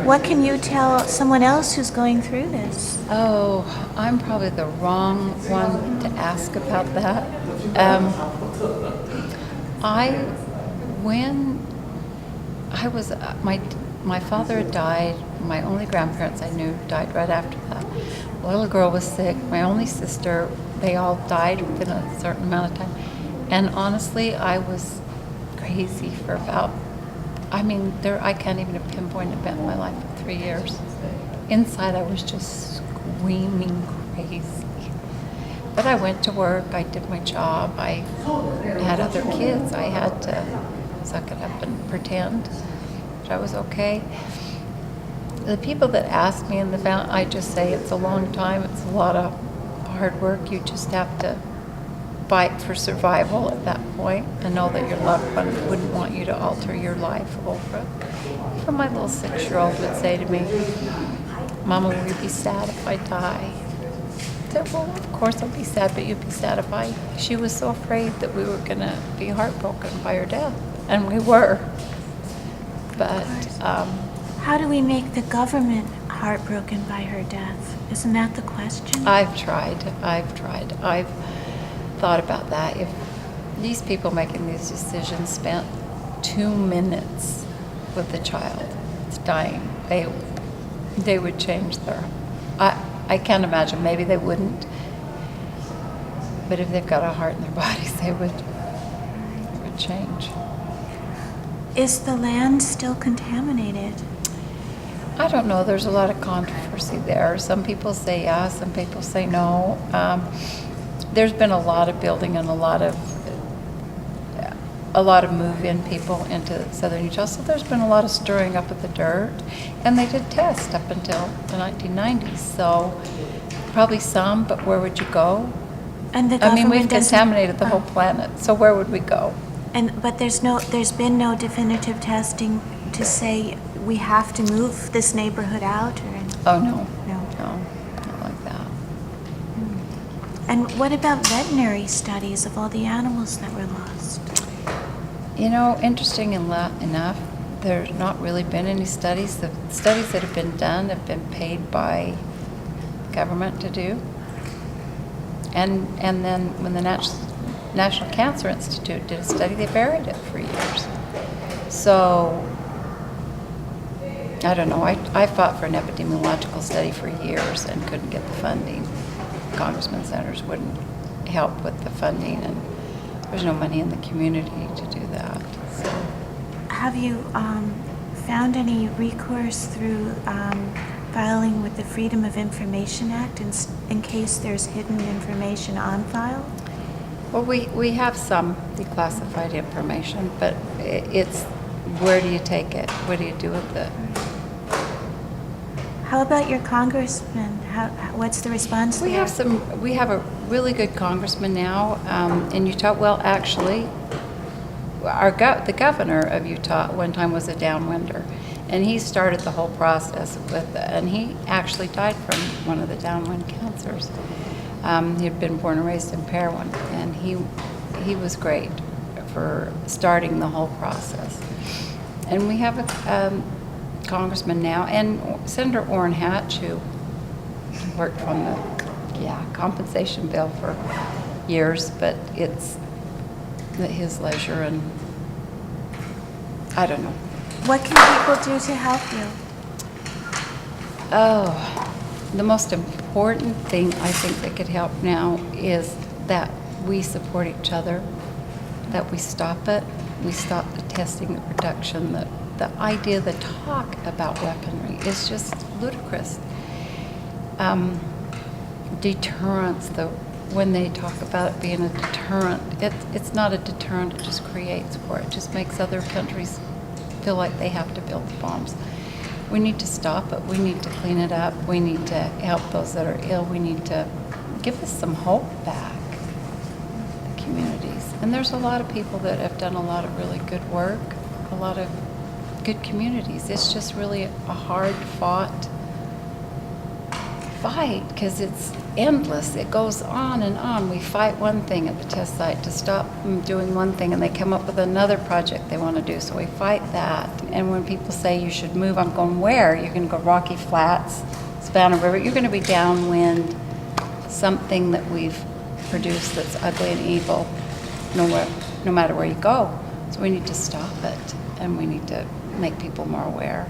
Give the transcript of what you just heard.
What can you tell someone else who's going through this? Oh, I'm probably the wrong one to ask about that. When I was, my father had died. My only grandparents I knew died right after that. The little girl was sick. My only sister, they all died within a certain amount of time. And honestly, I was crazy for about, I can't even pinpoint an event in my life for 3 years. Inside, I was just screaming crazy. But I went to work, I did my job, I had other kids, I had to suck it up and pretend that I was okay. The people that ask me in the family, I just say it's a long time, it's a lot of hard work, you just have to fight for survival at that point and know that your loved one wouldn't want you to alter your life over it. So my little 6-year-old would say to me, "Mama, will you be sad if I die?" I said, "Well, of course I'll be sad, but you'd be sad if I..." She was so afraid that we were going to be heartbroken by her death, and we were. But How do we make the government heartbroken by her death? Isn't that the question? I've tried. I've thought about that. If these people making these decisions spent 2 minutes with the child that's dying, they would change their... I can't imagine. Maybe they wouldn't. But if they've got a heart in their bodies, it would change. Is the land still contaminated? I don't know. There's a lot of controversy there. Some people say yes, some people say no. There's been a lot of building and a lot of move-in people into southern Utah, so there's been a lot of stirring up of the dirt, and they did test up until the 1990s, so probably some, but where would you go? And the government we've contaminated the whole planet, so where would we go? But there's been no definitive testing to say we have to move this neighborhood out, or? Oh, no, No. not like that. And what about veterinary studies of all the animals that were lost? Interesting enough, there's not really been any studies. The studies that have been done have been paid by government to do. And then when the National Cancer Institute did a study, they buried it for years. So, I don't know. I fought for an epidemiological study for years and couldn't get the funding. Congressman senators wouldn't help with the funding, and there's no money in the community to do that. So. Have you found any recourse through filing with the Freedom of Information Act in case there's hidden information on file? Well, we have some declassified information, but it's where do you take it? What do you do with it? How about your congressman? What's the response We there? We have a really good congressman now in Utah. Well, actually, the governor of Utah at one time was a Downwinder, and he started the whole process and he actually died from one of the Downwind cancers. He had been born and raised in Parowan, and he was great for starting the whole process. And we have a congressman now, and Senator Orrin Hatch, who worked on the compensation bill for years, but it's at his leisure, and I don't know. What can people do to help you? Oh, the most important thing I think that could help now is that we support each other, that we stop it, we stop the testing, the production, the idea, the talk about weaponry is just ludicrous. Deterrence, when they talk about it being a deterrent, it's not a deterrent, it just creates war. It just makes other countries feel like they have to build the bombs. We need to stop it. We need to clean it up. We need to help those that are ill. We need to give us some hope back, the communities. And there's a lot of people that have done a lot of really good work, a lot of good communities. It's just really a hard-fought fight because it's endless. It goes on and on. We fight one thing at the test site to stop them doing one thing, and they come up with another project they want to do, so we fight that. And when people say you should move, I'm going, where? You're going to go Rocky Flats, Savannah River, you're going to be downwind, something that we've produced that's ugly and evil, no matter where you go. So we need to stop it, and we need to make people more aware.